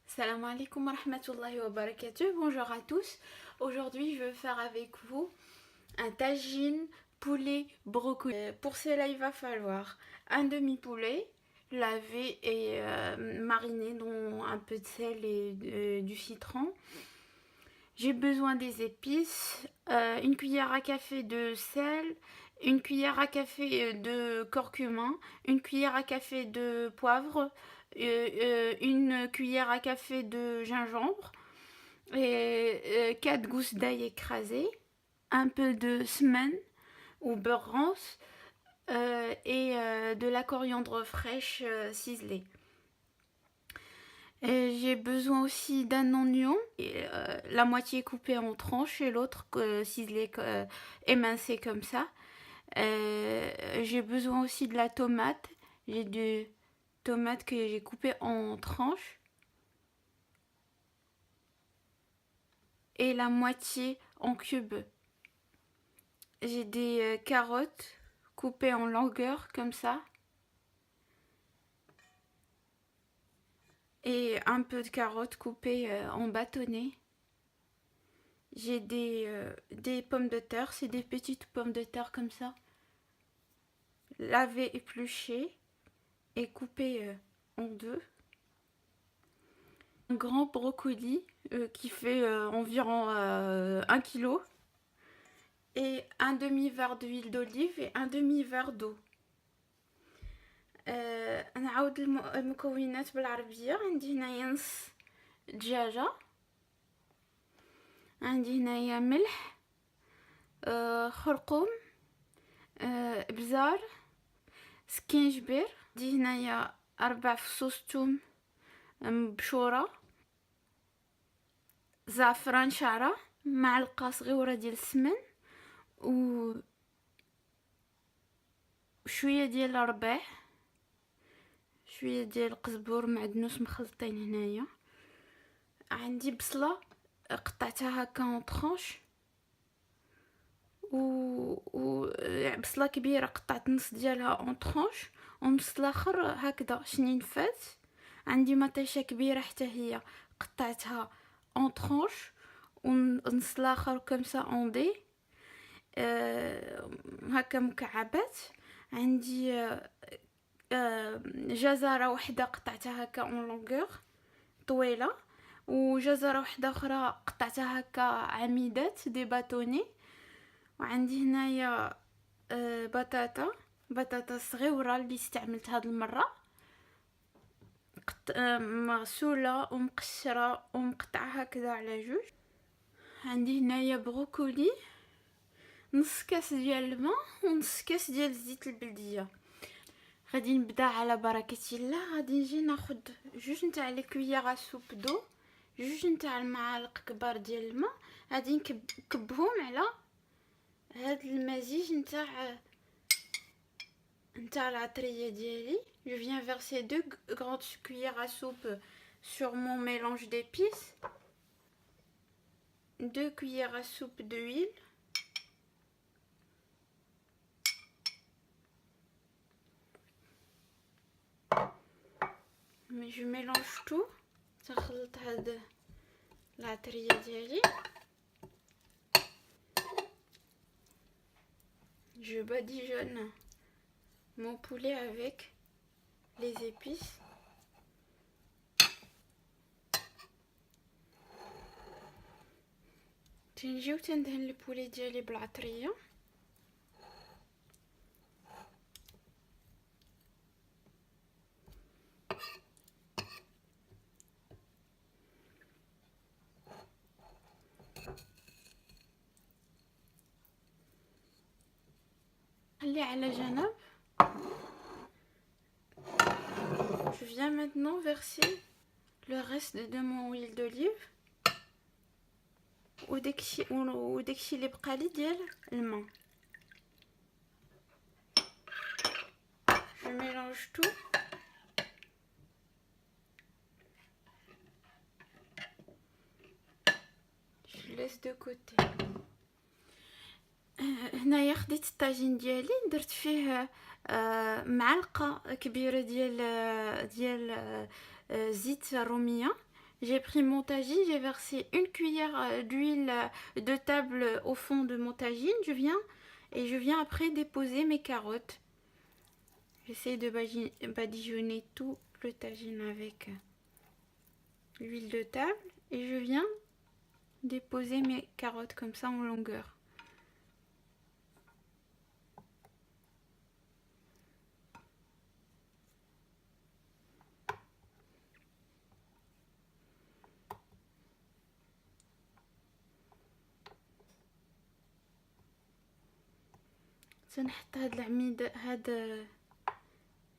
Salam alaikum wa rahmatullahi wa barakatuh. Bonjour à tous. Aujourd'hui, je vais faire avec vous un tagine poulet brocoli. Pour cela, il va falloir un demi-poulet lavé et mariné dans un peu de sel et du citron. J'ai besoin des épices, une cuillère à café de sel, une cuillère à café de curcuma, une cuillère à café de poivre, une cuillère à café de gingembre et 4 gousses d'ail écrasées, un peu de semaine ou beurre rance et de la coriandre fraîche ciselée. J'ai besoin aussi d'un oignon, la moitié coupée en tranches et l'autre ciselée, émincée comme ça. J'ai besoin aussi de la tomate. J'ai des tomates que j'ai coupées en tranches et la moitié en cubes. J'ai des carottes coupées en longueur comme ça. Et un peu de carottes coupées en bâtonnets. J'ai des pommes de terre, c'est des petites pommes de terre comme ça, lavées, épluchées et coupées en deux. Un grand brocoli qui fait environ 1 kg et un demi-verre d'huile d'olive et un demi-verre d'eau. نعاود المكونات بالعربية. عندي هنايا نص دجاجة، عندي هنايا ملح، خرقوم، بزار، سكينجبير، عندي هنايا 4 فصوص توم مبشورة، زعفران شعرة، معلقة صغيرة ديال السمن وشوية ديال الربيع، شوية ديال القزبور معدنوس مخلطين هنايا. عندي بصلة قطعتها هكا اون طرونش و بصلة كبيرة قطعت نص ديالها اون طرونش ونص الاخر هكذا شنينفات. عندي مطيشة كبيرة حتى هي قطعتها اون طرونش ونص الاخر كمسا اون دي هكا مكعبات. عندي جزرة وحدة قطعتها هكا اون لونغور طويلة، وجزرة وحدة اخرى قطعتها هكا عميدات دي باتوني. وعندي هنايا بطاطا صغيرة اللي استعملت هاد المرة، مغسولة ومقشرة ومقطعة هكذا على جوج. عندي هنايا بروكولي، نص كاس ديال الماء ونص كاس ديال الزيت البلدية. غادي نبدا على بركة الله. غادي نجي ناخد جوج نتاع لي كويير سوب دو، جوج نتاع المعالق كبار ديال الماء، غادي نكبهم على هاد المزيج نتاع العطرية ديالي. Je viens verser 2 grandes cuillères à soupe sur mon mélange d'épices, 2 cuillères à soupe d'huile, mais je mélange tout. تخلط هاد العطرية ديالي. Je badigeonne mon poulet avec les épices. تنجي وتندهن البولي ديالي بالعطرية. خليه على جنب. Je viens maintenant verser le reste de mon huile d'olive وداكشي اللي بقالي ديال الماء. Je mélange tout. Je laisse de côté. هنايا خديت الطاجين ديالي، درت فيه معلقة كبيرة ديال زيت الرومية، j'ai pris mon tagine, j'ai versé une cuillère d'huile de table au fond de mon tagine. Je viens après déposer mes carottes. J'essaie de badigeonner tout le tagine avec l'huile de table et je viens déposer mes carottes comme ça en longueur. سنحط هاد العميد هاد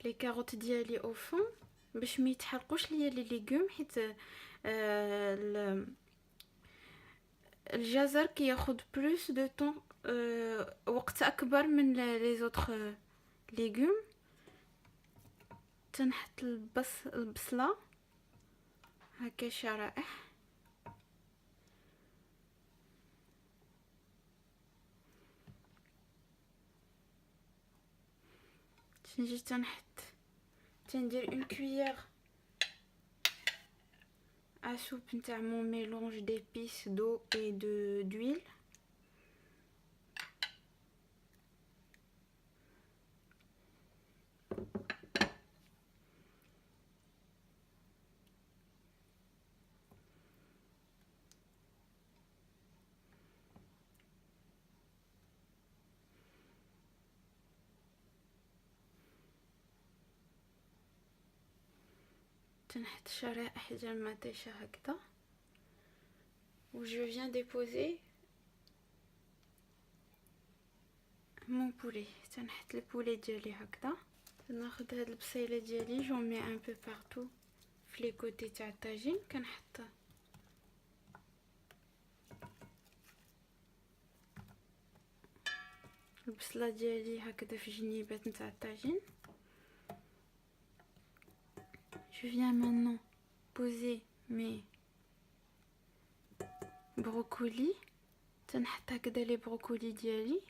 لي كاروت ديالي او فون باش ما يتحرقوش ليا لي ليغوم، حيت الجزر كياخد بلوس دو طون، وقت اكبر من لي زوطخ ليغوم. تنحط البصله هكا شرائح، نجي تندير اون كويير à soupe نتاع mon mélange d'épices, d'eau et d'huile. تنحط شرائح ديال المطيشه هكذا و je viens déposer mon poulet. تنحط البولي ديالي هكذا، ناخذ هاد البصيله ديالي جو مي ان بو بارتو في لي كوتي تاع الطاجين. كنحط البصله ديالي هكذا في جنيبات نتاع الطاجين. Je viens maintenant poser mes brocolis. تنحط هكذا لي بروكولي ديالي،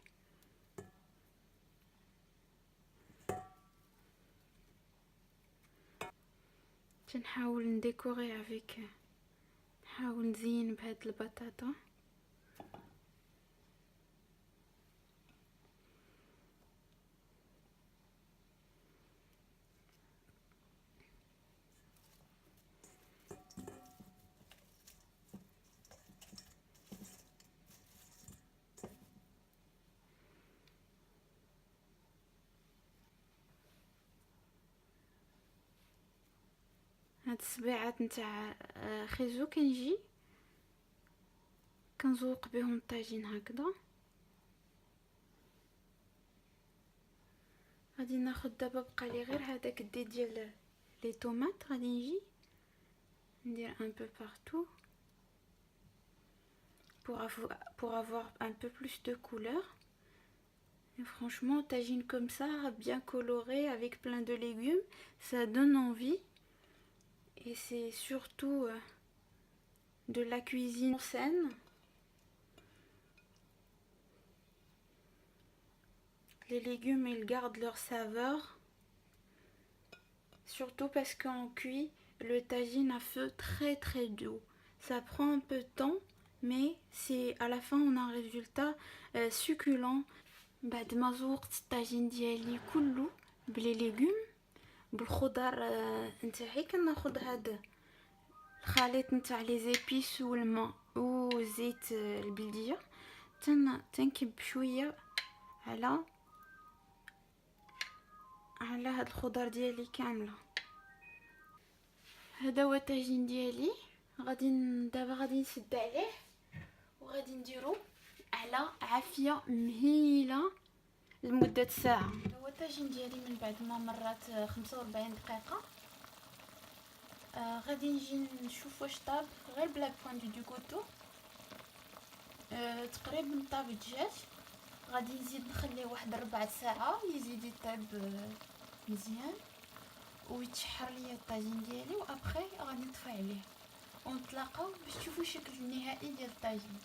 تنحاول نديكوري افيك، نحاول نزين بهاد البطاطا. هاد الصبيعات نتاع خيزو كنجي كنزوق بهم الطاجين هكذا. غادي ناخد دابا بقالي غير هذاك الدي ديال لي طوماط، غادي نجي ندير un peu partout pour avoir un peu plus de couleur. Et franchement, tagine comme ça, bien coloré avec plein de légumes, ça donne envie. Et c'est surtout de la cuisine saine. Les légumes, ils gardent leur saveur. Surtout parce qu'en cuit, le tagine à feu très très doux. Ça prend un peu de temps, mais c'est à la fin on a un résultat succulent. بعد ما زوقت الطاجين ديالي كله بلي ليغوم بالخضر نتاعي، كناخذ هذا الخليط نتاع لي زيبيس والماء وزيت البلديه، تنكب شويه على هاد الخضر ديالي كامله. هذا هو الطاجين ديالي. دابا غادي نسد عليه وغادي نديرو على عافيه مهيله لمده ساعه. هو الطاجين ديالي من بعد ما مرات 45 دقيقه. غادي نجي نشوف واش طاب غير بلا بوان دو كوتو. تقريبا طاب الدجاج. غادي نزيد نخليه واحد 4 ساعات يزيد يطيب مزيان ويتشحر ليا الطاجين ديالي، وابخي غادي نطفي عليه ونتلاقاو باش تشوفوا الشكل النهائي ديال الطاجين.